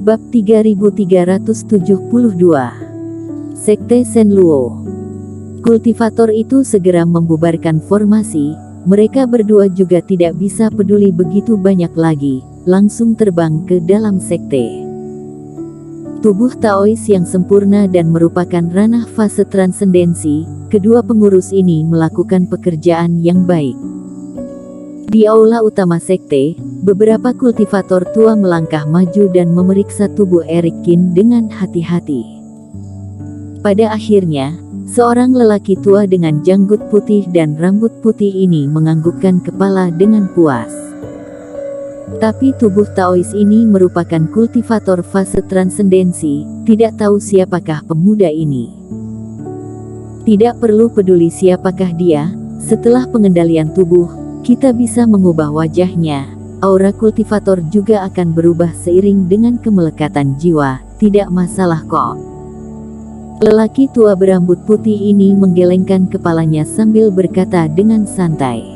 Bab 3372. Sekte Senluo. Kultivator itu segera membubarkan formasi. Mereka berdua juga tidak bisa peduli begitu banyak lagi, langsung terbang ke dalam sekte. Tubuh Taois yang sempurna dan merupakan ranah fase transendensi, kedua pengurus ini melakukan pekerjaan yang baik. Di aula utama sekte, beberapa kultivator tua melangkah maju dan memeriksa tubuh Eric Kin dengan hati-hati. Pada akhirnya, seorang lelaki tua dengan janggut putih dan rambut putih ini menganggukkan kepala dengan puas. Tapi tubuh Taois ini merupakan kultivator fase transendensi, tidak tahu siapakah pemuda ini. Tidak perlu peduli siapakah dia, setelah pengendalian tubuh, kita bisa mengubah wajahnya. Aura kultivator juga akan berubah seiring dengan kemelekatan jiwa, tidak masalah kok. Lelaki tua berambut putih ini menggelengkan kepalanya sambil berkata dengan santai.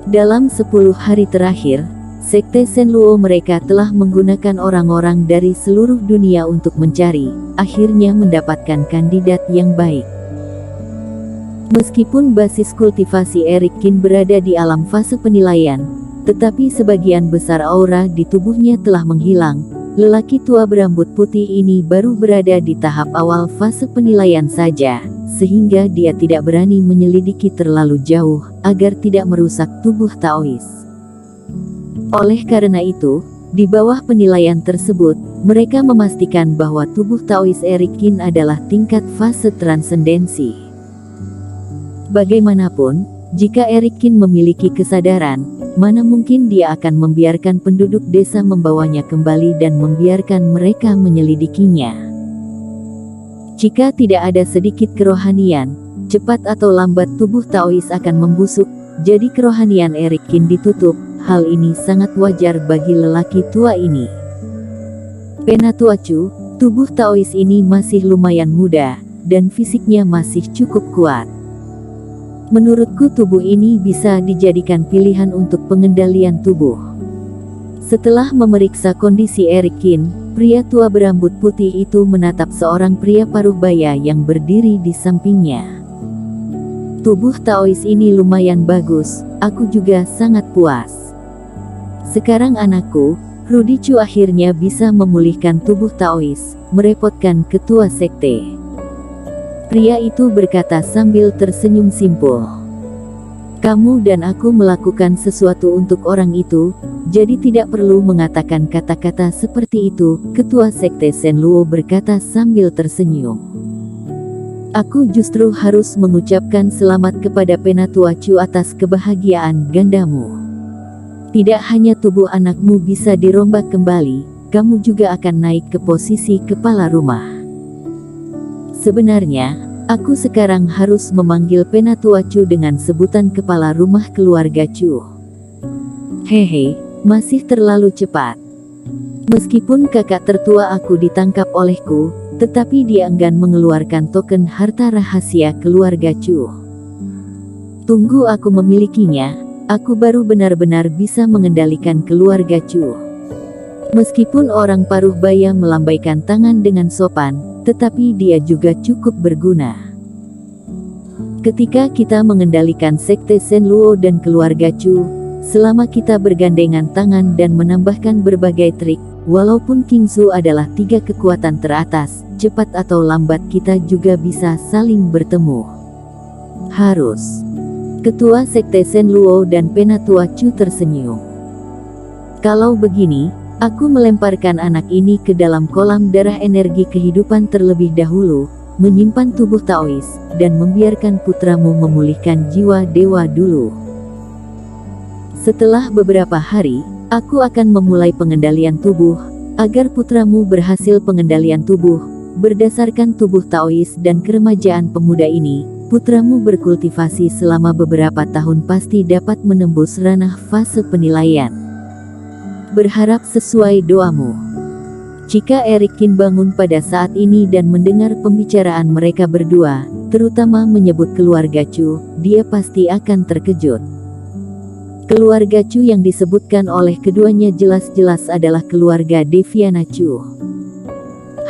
Dalam 10 hari terakhir, Sekte Senluo mereka telah menggunakan orang-orang dari seluruh dunia untuk mencari, akhirnya mendapatkan kandidat yang baik. Meskipun basis kultivasi Eric Kin berada di alam fase penilaian, tetapi sebagian besar aura di tubuhnya telah menghilang. Lelaki tua berambut putih ini baru berada di tahap awal fase penilaian saja, sehingga dia tidak berani menyelidiki terlalu jauh, agar tidak merusak tubuh Taois. Oleh karena itu, di bawah penilaian tersebut, mereka memastikan bahwa tubuh Taois Eric Kin adalah tingkat fase transendensi. Bagaimanapun, jika Eric Kin memiliki kesadaran, mana mungkin dia akan membiarkan penduduk desa membawanya kembali dan membiarkan mereka menyelidikinya. Jika tidak ada sedikit kerohanian, cepat atau lambat tubuh Taois akan membusuk, jadi kerohanian Eric Kin ditutup. Hal ini sangat wajar bagi lelaki tua ini. Penatuacu, tubuh Taois ini masih lumayan muda, dan fisiknya masih cukup kuat. Menurutku tubuh ini bisa dijadikan pilihan untuk pengendalian tubuh. Setelah memeriksa kondisi Eric Kin, pria tua berambut putih itu menatap seorang pria paruh baya yang berdiri di sampingnya. Tubuh Taois ini lumayan bagus, aku juga sangat puas. Sekarang anakku, Rudy Chu akhirnya bisa memulihkan tubuh Taois, merepotkan ketua sekte. Pria itu berkata sambil tersenyum simpul. Kamu dan aku melakukan sesuatu untuk orang itu, jadi tidak perlu mengatakan kata-kata seperti itu, ketua sekte Senluo berkata sambil tersenyum. Aku justru harus mengucapkan selamat kepada Penatua Chu atas kebahagiaan gandamu. Tidak hanya tubuh anakmu bisa dirombak kembali, kamu juga akan naik ke posisi kepala rumah. Sebenarnya, aku sekarang harus memanggil Penatua Chu dengan sebutan kepala rumah keluarga Chu. Hehe, masih terlalu cepat. Meskipun kakak tertua aku ditangkap olehku, tetapi dia enggan mengeluarkan token harta rahasia keluarga Chu. Tunggu aku memilikinya. Aku baru benar-benar bisa mengendalikan keluarga Chu. Meskipun orang paruh baya melambaikan tangan dengan sopan, tetapi dia juga cukup berguna. Ketika kita mengendalikan sekte Senluo dan keluarga Chu, selama kita bergandengan tangan dan menambahkan berbagai trik, walaupun Kingsu adalah 3 kekuatan teratas, cepat atau lambat kita juga bisa saling bertemu. Harus. Ketua Sekte Senluo dan Penatua Chu tersenyum. Kalau begini, aku melemparkan anak ini ke dalam kolam darah energi kehidupan terlebih dahulu, menyimpan tubuh Taois, dan membiarkan putramu memulihkan jiwa dewa dulu. Setelah beberapa hari, aku akan memulai pengendalian tubuh, agar putramu berhasil pengendalian tubuh, berdasarkan tubuh Taois dan keremajaan pemuda ini. Putramu berkultivasi selama beberapa tahun pasti dapat menembus ranah fase penilaian. Berharap sesuai doamu. Jika Eric Kin bangun pada saat ini dan mendengar pembicaraan mereka berdua, terutama menyebut keluarga Chu, dia pasti akan terkejut. Keluarga Chu yang disebutkan oleh keduanya jelas-jelas adalah keluarga Deviana Chu.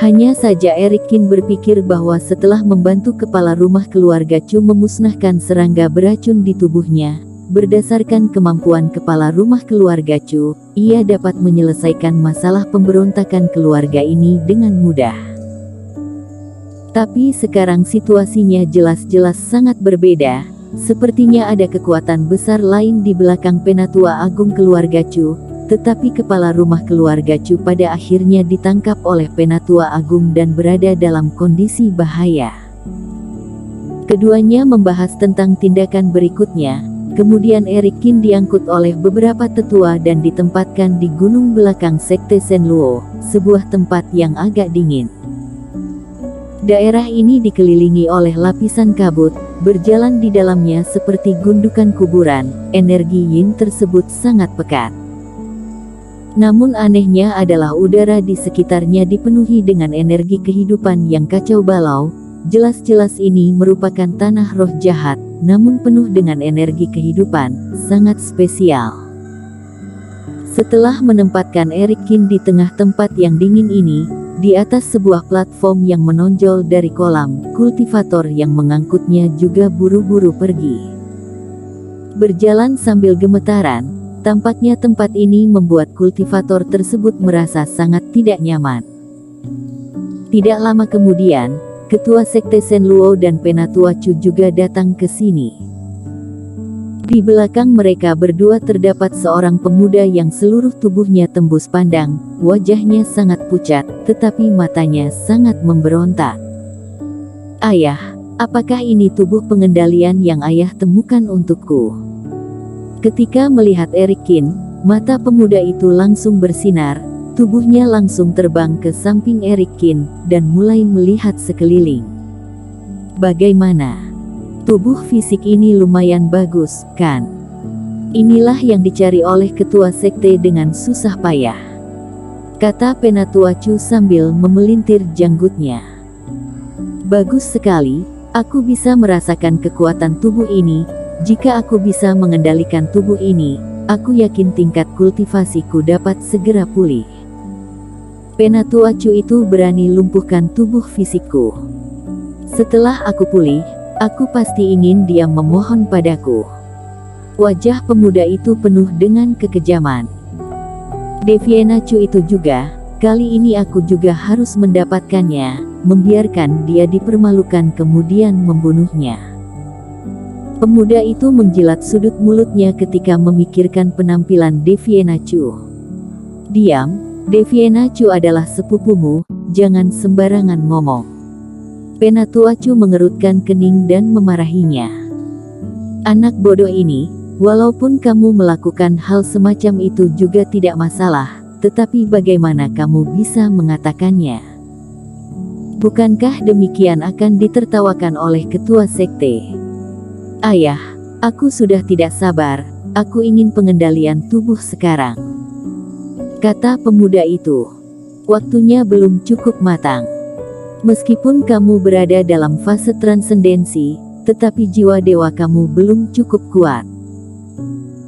Hanya saja Eric Kin berpikir bahwa setelah membantu kepala rumah keluarga Chu memusnahkan serangga beracun di tubuhnya, berdasarkan kemampuan kepala rumah keluarga Chu, ia dapat menyelesaikan masalah pemberontakan keluarga ini dengan mudah. Tapi sekarang situasinya jelas-jelas sangat berbeda. Sepertinya ada kekuatan besar lain di belakang Penatua Agung keluarga Chu, tetapi kepala rumah keluarga Chu pada akhirnya ditangkap oleh Penatua Agung dan berada dalam kondisi bahaya. Keduanya membahas tentang tindakan berikutnya, kemudian Eric Kin diangkut oleh beberapa tetua dan ditempatkan di gunung belakang Sekte Shenluo, sebuah tempat yang agak dingin. Daerah ini dikelilingi oleh lapisan kabut, berjalan di dalamnya seperti gundukan kuburan, energi yin tersebut sangat pekat. Namun anehnya adalah udara di sekitarnya dipenuhi dengan energi kehidupan yang kacau balau, jelas-jelas ini merupakan tanah roh jahat, namun penuh dengan energi kehidupan, sangat spesial. Setelah menempatkan Eric Kin di tengah tempat yang dingin ini, di atas sebuah platform yang menonjol dari kolam, kultivator yang mengangkutnya juga buru-buru pergi. Berjalan sambil gemetaran, tampaknya tempat ini membuat kultivator tersebut merasa sangat tidak nyaman. Tidak lama kemudian, Ketua Sekte Shenluo dan Penatua Chu juga datang ke sini. Di belakang mereka berdua terdapat seorang pemuda yang seluruh tubuhnya tembus pandang, wajahnya sangat pucat, tetapi matanya sangat memberontak. "Ayah, apakah ini tubuh pengendalian yang ayah temukan untukku?" Ketika melihat Eric Kin, mata pemuda itu langsung bersinar, tubuhnya langsung terbang ke samping Eric Kin, dan mulai melihat sekeliling. "Bagaimana? Tubuh fisik ini lumayan bagus, kan? Inilah yang dicari oleh ketua sekte dengan susah payah," kata Penatua Chu sambil memelintir janggutnya. "Bagus sekali, aku bisa merasakan kekuatan tubuh ini. Jika aku bisa mengendalikan tubuh ini, aku yakin tingkat kultivasiku dapat segera pulih. Penatua Chu itu berani lumpuhkan tubuh fisikku. Setelah aku pulih, aku pasti ingin dia memohon padaku." Wajah pemuda itu penuh dengan kekejaman. "Deviana Chu itu juga, kali ini aku juga harus mendapatkannya, membiarkan dia dipermalukan kemudian membunuhnya." Pemuda itu menjilat sudut mulutnya ketika memikirkan penampilan Deviana Chu. "Diam, Deviana Chu adalah sepupumu, jangan sembarangan ngomong." Penatua Chu mengerutkan kening dan memarahinya. "Anak bodoh ini, walaupun kamu melakukan hal semacam itu juga tidak masalah, tetapi bagaimana kamu bisa mengatakannya? Bukankah demikian akan ditertawakan oleh ketua sekte?" "Ayah, aku sudah tidak sabar, aku ingin pengendalian tubuh sekarang," kata pemuda itu. "Waktunya belum cukup matang. Meskipun kamu berada dalam fase transendensi, tetapi jiwa dewa kamu belum cukup kuat.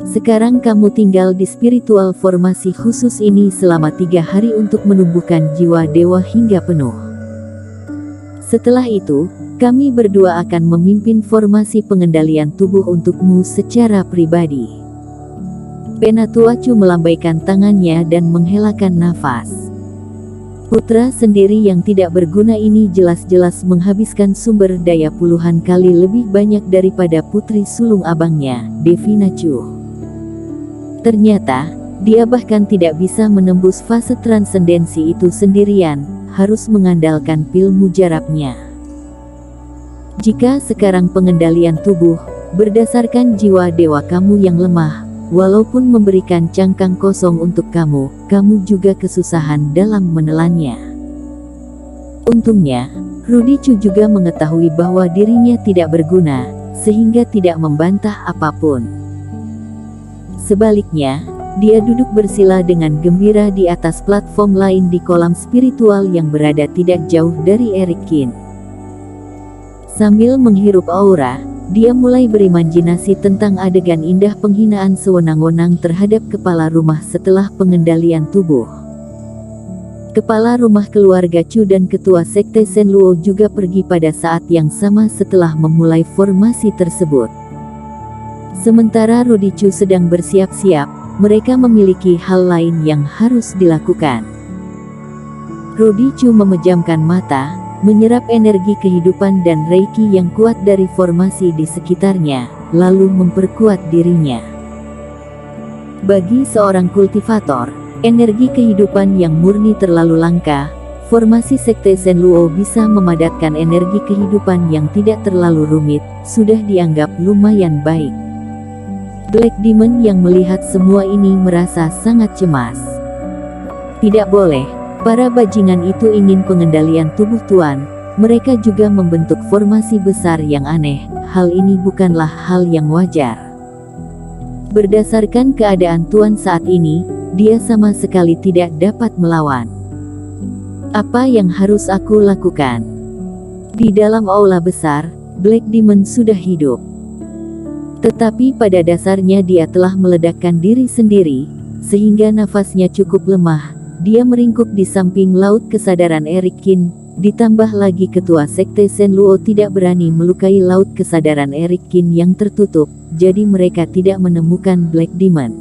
Sekarang kamu tinggal di spiritual formasi khusus ini selama 3 hari untuk menumbuhkan jiwa dewa hingga penuh. Setelah itu, kami berdua akan memimpin formasi pengendalian tubuh untukmu secara pribadi." Penatua Chu melambaikan tangannya dan menghelakan nafas. Putra sendiri yang tidak berguna ini jelas-jelas menghabiskan sumber daya puluhan kali lebih banyak daripada putri sulung abangnya, Deviana Chu. Ternyata, dia bahkan tidak bisa menembus fase transendensi itu sendirian, harus mengandalkan pil mujarabnya. Jika sekarang pengendalian tubuh, berdasarkan jiwa dewa kamu yang lemah, walaupun memberikan cangkang kosong untuk kamu, kamu juga kesusahan dalam menelannya. Untungnya, Rudy Chu juga mengetahui bahwa dirinya tidak berguna, sehingga tidak membantah apapun. Sebaliknya, dia duduk bersila dengan gembira di atas platform lain di kolam spiritual yang berada tidak jauh dari Eric Kin. Sambil menghirup aura, dia mulai berimajinasi tentang adegan indah penghinaan sewenang-wenang terhadap kepala rumah setelah pengendalian tubuh. Kepala rumah keluarga Chu dan ketua sekte Shenluo juga pergi pada saat yang sama setelah memulai formasi tersebut. Sementara Rudy Chu sedang bersiap-siap, mereka memiliki hal lain yang harus dilakukan. Rudy Chu memejamkan mata, menyerap energi kehidupan dan reiki yang kuat dari formasi di sekitarnya, lalu memperkuat dirinya. Bagi seorang kultivator, energi kehidupan yang murni terlalu langka. Formasi sekte Shenluo bisa memadatkan energi kehidupan yang tidak terlalu rumit, sudah dianggap lumayan baik. Black Demon yang melihat semua ini merasa sangat cemas. Tidak boleh, para bajingan itu ingin pengendalian tubuh Tuan. Mereka juga membentuk formasi besar yang aneh. Hal ini bukanlah hal yang wajar. Berdasarkan keadaan Tuan saat ini, dia sama sekali tidak dapat melawan. Apa yang harus aku lakukan? Di dalam aula besar, Black Demon sudah hidup. Tetapi pada dasarnya dia telah meledakkan diri sendiri, sehingga nafasnya cukup lemah. Dia meringkuk di samping laut kesadaran Eric Qin, ditambah lagi ketua sekte Shenluo tidak berani melukai laut kesadaran Eric Qin yang tertutup, jadi mereka tidak menemukan Black Demon.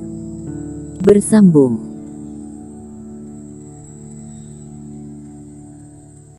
Bersambung.